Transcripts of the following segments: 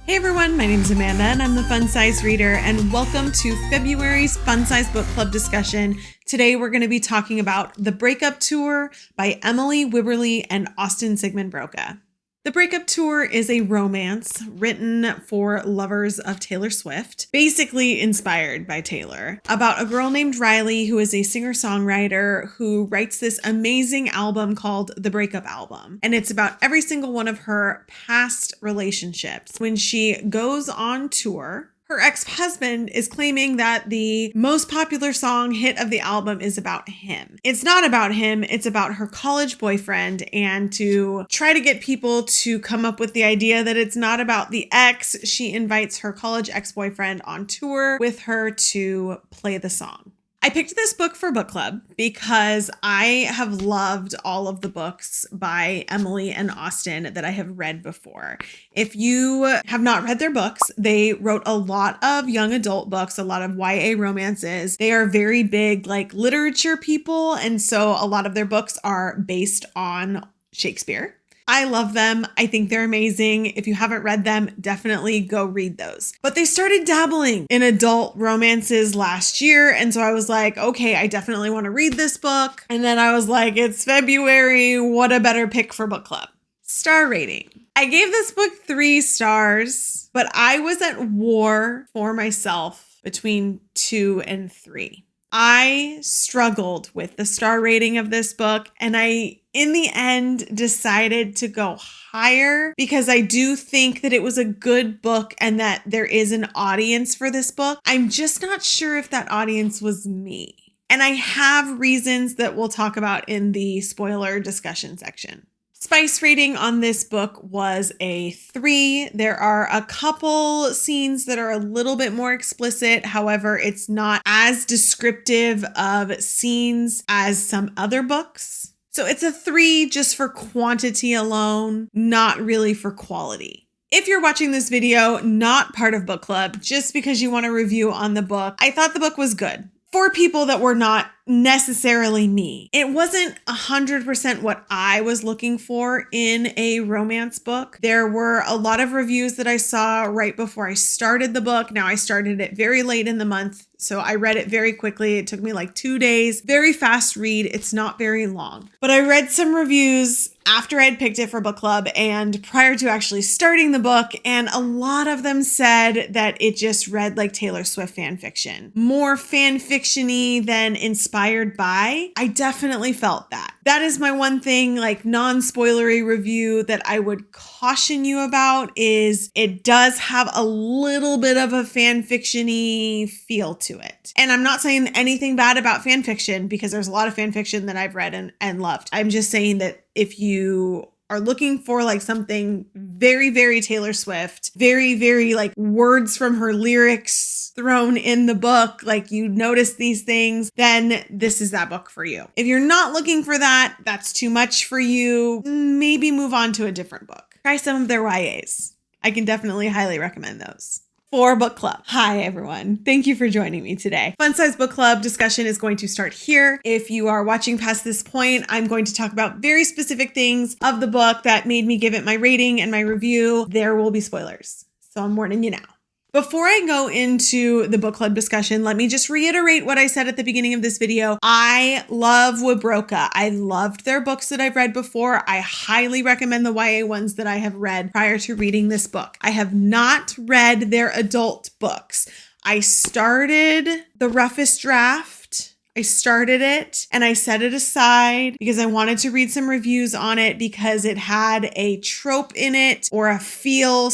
Hey everyone, my name is Amanda and I'm the Fun Size Reader, and welcome to February's Fun Size Book Club discussion. Today we're going to be talking about The Breakup Tour by Emily Wibberly and Austin Sigemund Broka. The Breakup Tour is a romance written for lovers of Taylor Swift, basically inspired by Taylor, about a girl named Riley who is a singer-songwriter who writes this amazing album called The Breakup Album. And it's about every single one of her past relationships. When she goes on tour, her ex-husband is claiming that the most popular song hit of the album is about him. It's not about him, it's about her college boyfriend, and to try to get people to come up with the idea that it's not about the ex, she invites her college ex-boyfriend on tour with her to play the song. I picked this book for book club because I have loved all of the books by Emily and Austin that I have read before. If you have not read their books, they wrote a lot of young adult books, a lot of YA romances. They are very big like literature people, and so a lot of their books are based on Shakespeare. I love them. I think they're amazing. If you haven't read them, definitely go read those. But they started dabbling in adult romances last year. And so I was like, okay, I definitely want to read this book. And then I was like, it's February. What a better pick for book club. Star rating. I gave this book 3 stars, but I was at war for myself between 2 and 3. I struggled with the star rating of this book, and I, in the end, decided to go higher because I do think that it was a good book and that there is an audience for this book. I'm just not sure if that audience was me. And I have reasons that we'll talk about in the spoiler discussion section. Spice rating on this book was a 3. There are a couple scenes that are a little bit more explicit. However, it's not as descriptive of scenes as some other books. So it's a 3 just for quantity alone, not really for quality. If you're watching this video, not part of book club, just because you want a review on the book, I thought the book was good. For people that were not necessarily me. It wasn't 100% what I was looking for in a romance book. There were a lot of reviews that I saw right before I started the book. Now I started it very late in the month, so I read it very quickly. It took me like 2 days. Very fast read. It's not very long. But I read some reviews after I'd picked it for book club and prior to actually starting the book, and a lot of them said that it just read like Taylor Swift fan fiction. More fan fiction-y than inspired by. I definitely felt that. That is my one thing, like non-spoilery review that I would caution you about is it does have a little bit of a fan fiction-y feel to it. And I'm not saying anything bad about fan fiction because there's a lot of fan fiction that I've read and loved. I'm just saying that if you are looking for like something very, very Taylor Swift, very, very like words from her lyrics thrown in the book, like you notice these things, then this is that book for you. If you're not looking for that, that's too much for you, maybe move on to a different book. Try some of their YAs. I can definitely highly recommend those. For book club. Hi, everyone. Thank you for joining me today. Fun Size Book Club discussion is going to start here. If you are watching past this point, I'm going to talk about very specific things of the book that made me give it my rating and my review. There will be spoilers, so I'm warning you now. Before I go into the book club discussion, let me just reiterate what I said at the beginning of this video. I love Wibbroka. I loved their books that I've read before. I highly recommend the YA ones that I have read prior to reading this book. I have not read their adult books. I started The Roughest Draft. I started it and I set it aside because I wanted to read some reviews on it because it had a trope in it or a feel/vibe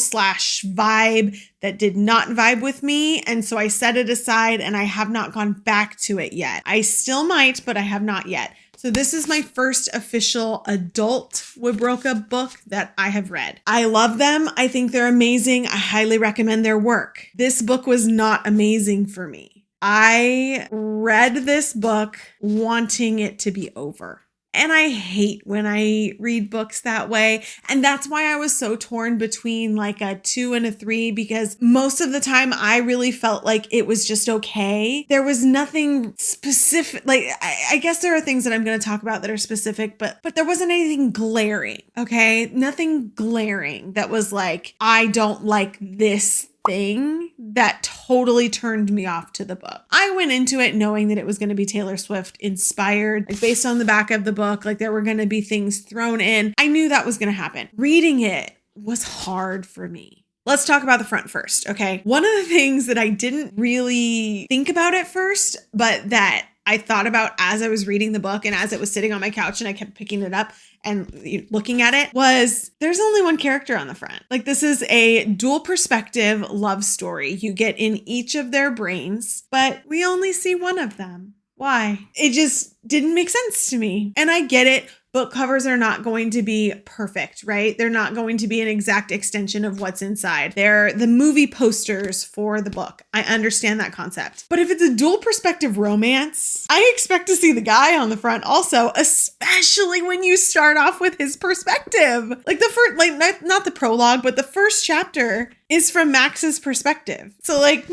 that did not vibe with me. And so I set it aside and I have not gone back to it yet. I still might, but I have not yet. So this is my first official adult Wibbroka book that I have read. I love them. I think they're amazing. I highly recommend their work. This book was not amazing for me. I read this book wanting it to be over. And I hate when I read books that way. And that's why I was so torn between like a 2 and a 3, because most of the time I really felt like it was just okay. There was nothing specific. Like, I guess there are things that I'm going to talk about that are specific, but there wasn't anything glaring. Okay. Nothing glaring that was like, I don't like this thing that totally turned me off to the book. I went into it knowing that it was going to be Taylor Swift inspired, like based on the back of the book, like there were going to be things thrown in. I knew that was going to happen. Reading it was hard for me. Let's talk about the front first, okay? One of the things that I didn't really think about at first, but that I thought about as I was reading the book and as it was sitting on my couch and I kept picking it up and looking at it, was there's only one character on the front. Like, this is a dual perspective love story. You get in each of their brains, but we only see one of them. Why? It just didn't make sense to me. And I get it. Book covers are not going to be perfect, right? They're not going to be an exact extension of what's inside. They're the movie posters for the book. I understand that concept. But if it's a dual perspective romance, I expect to see the guy on the front also, especially when you start off with his perspective. Like the first, like not the prologue, but the first chapter is from Max's perspective. So like,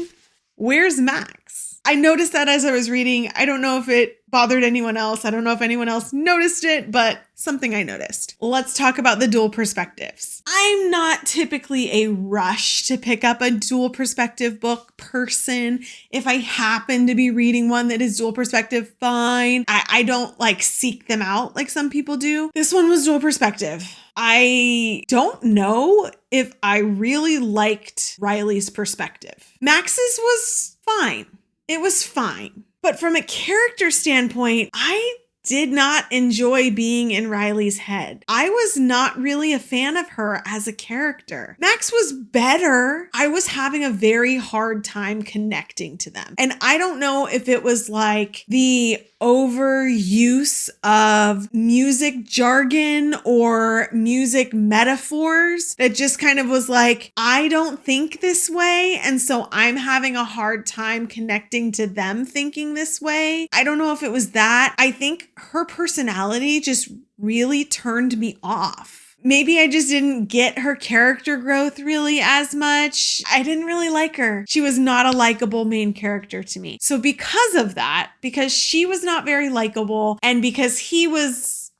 where's Max? I noticed that as I was reading. I don't know if it bothered anyone else. I don't know if anyone else noticed it, but something I noticed. Let's talk about the dual perspectives. I'm not typically a rush to pick up a dual perspective book person. If I happen to be reading one that is dual perspective, fine. I don't like seek them out like some people do. This one was dual perspective. I don't know if I really liked Riley's perspective. Max's was fine. It was fine. But from a character standpoint, I did not enjoy being in Riley's head. I was not really a fan of her as a character. Max was better. I was having a very hard time connecting to them. And I don't know if it was like the overuse of music jargon or music metaphors that just kind of was like, I don't think this way. And so I'm having a hard time connecting to them thinking this way. I don't know if it was that. I think her personality just really turned me off. Maybe I just didn't get her character growth really as much. I didn't really like her. She was not a likable main character to me. So because of that, because she was not very likable and because he was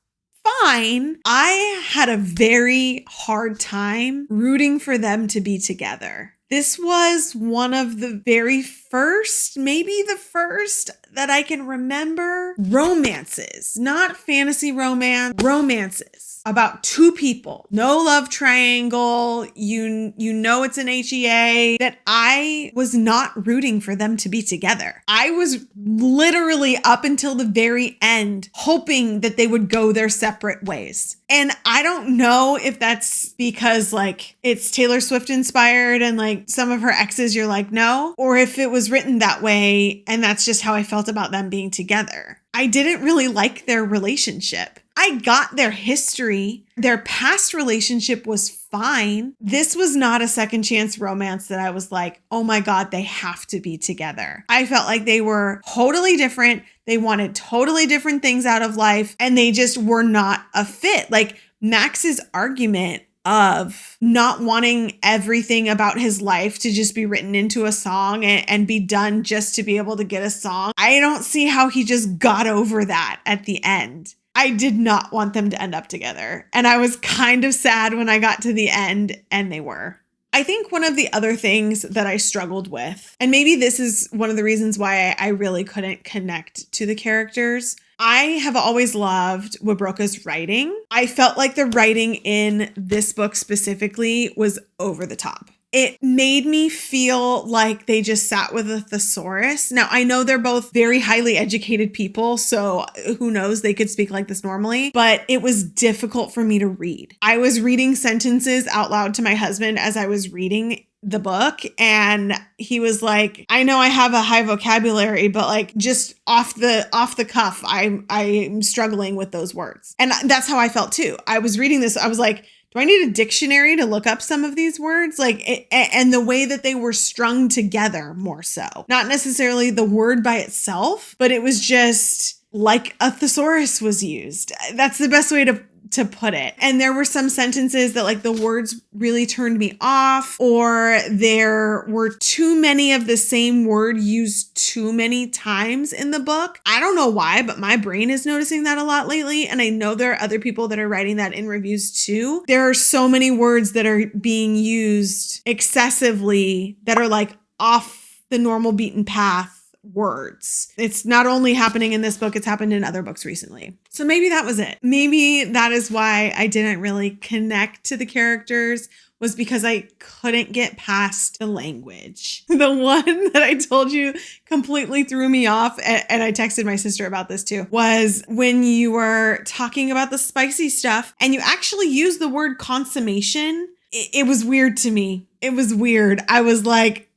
fine, I had a very hard time rooting for them to be together. This was one of the very first, maybe the first that I can remember romances, not fantasy romance, romances about two people, no love triangle. You know it's an HEA, that I was not rooting for them to be together. I was literally up until the very end hoping that they would go their separate ways. And I don't know if that's because like it's Taylor Swift inspired and like some of her exes you're like, no, or if it was written that way and that's just how I felt about them being together. I didn't really like their relationship. I got their history. Their past relationship was fine. This was not a second chance romance that I was like, oh my God, they have to be together. I felt like they were totally different. They wanted totally different things out of life and they just were not a fit. Like Max's argument of not wanting everything about his life to just be written into a song and be done just to be able to get a song. I don't see how he just got over that at the end. I did not want them to end up together. And I was kind of sad when I got to the end and they were. I think one of the other things that I struggled with, and maybe this is one of the reasons why I really couldn't connect to the characters, I have always loved Wibbroka's writing. I felt like the writing in this book specifically was over the top. It made me feel like they just sat with a thesaurus. Now, I know they're both very highly educated people, so who knows, they could speak like this normally, but it was difficult for me to read. I was reading sentences out loud to my husband as I was reading the book, and he was like, I know I have a high vocabulary, but like just off the cuff, I'm struggling with those words. And that's how I felt too. I was reading this, I was like, do I need a dictionary to look up some of these words? And the way that they were strung together more so. Not necessarily the word by itself, but it was just like a thesaurus was used. That's the best way to put it. And there were some sentences that like the words really turned me off, or there were too many of the same word used too many times in the book. I don't know why, but my brain is noticing that a lot lately. And I know there are other people that are writing that in reviews too. There are so many words that are being used excessively that are like off the normal beaten path words. It's not only happening in this book, it's happened in other books recently. So maybe that was it. Maybe that is why I didn't really connect to the characters, was because I couldn't get past the language. The one that I told you completely threw me off, and I texted my sister about this too, was when you were talking about the spicy stuff and you actually used the word consummation. It was weird to me. It was weird. I was like,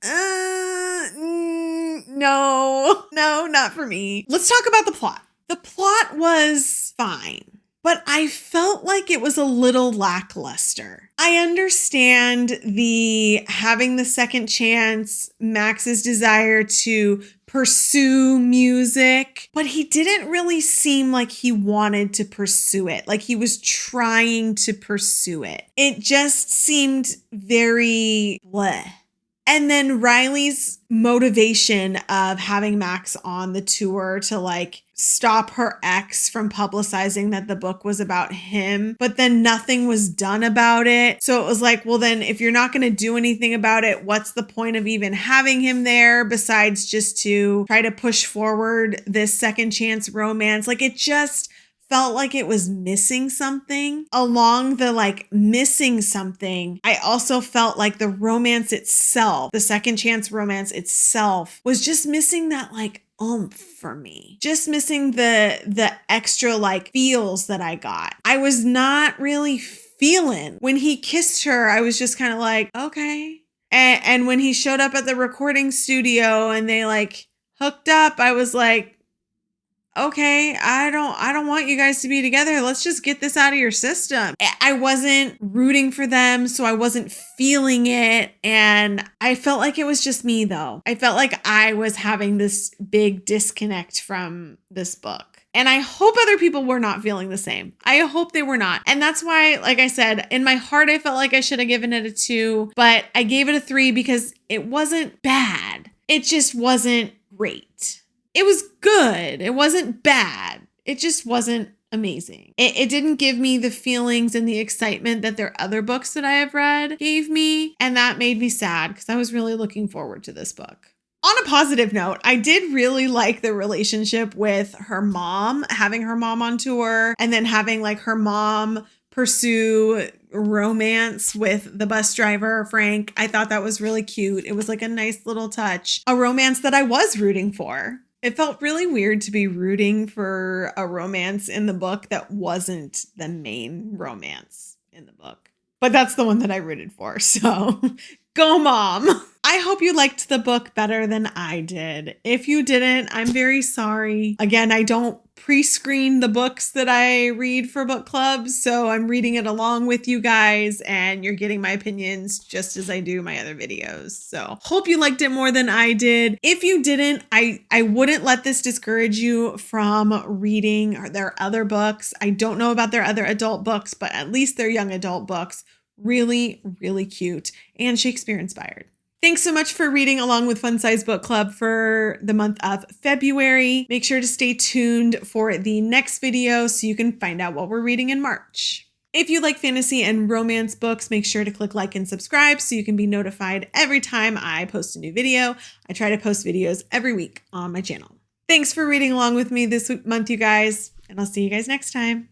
no, not for me. Let's talk about the plot. The plot was fine, but I felt like it was a little lackluster. I understand the having the second chance, Max's desire to pursue music, but he didn't really seem like he wanted to pursue it, like he was trying to pursue it. It just seemed very bleh. And then Riley's motivation of having Max on the tour to like stop her ex from publicizing that the book was about him, but then nothing was done about it. So it was like, well, then if you're not going to do anything about it, what's the point of even having him there besides just to try to push forward this second chance romance? Like it just felt like it was missing something. Along the like missing something, I also felt like the romance itself, the second chance romance itself, was just missing that like oomph for me. Just missing the extra like feels that I got. I was not really feeling. When he kissed her, I was just kind of like, okay. And when he showed up at the recording studio and they like hooked up, I was like, okay, I don't want you guys to be together. Let's just get this out of your system. I wasn't rooting for them, so I wasn't feeling it. And I felt like it was just me though. I felt like I was having this big disconnect from this book. And I hope other people were not feeling the same. I hope they were not. And that's why, like I said, in my heart, I felt like I should have given it a 2, but I gave it a 3 because it wasn't bad. It just wasn't great. It was good. It wasn't bad. It just wasn't amazing. It didn't give me the feelings and the excitement that their other books that I have read gave me. And that made me sad because I was really looking forward to this book. On a positive note, I did really like the relationship with her mom, having her mom on tour and then having like her mom pursue romance with the bus driver, Frank. I thought that was really cute. It was like a nice little touch, a romance that I was rooting for. It felt really weird to be rooting for a romance in the book that wasn't the main romance in the book. But that's the one that I rooted for. So go mom. I hope you liked the book better than I did. If you didn't, I'm very sorry. Again, I don't pre-screen the books that I read for book clubs, so I'm reading it along with you guys and you're getting my opinions just as I do my other videos. So hope you liked it more than I did. If you didn't, I wouldn't let this discourage you from reading their other books. I don't know about their other adult books, but at least their young adult books, really, really cute and Shakespeare inspired. Thanks so much for reading along with Fun Size Book Club for the month of February. Make sure to stay tuned for the next video so you can find out what we're reading in March. If you like fantasy and romance books, make sure to click like and subscribe so you can be notified every time I post a new video. I try to post videos every week on my channel. Thanks for reading along with me this month, you guys, and I'll see you guys next time.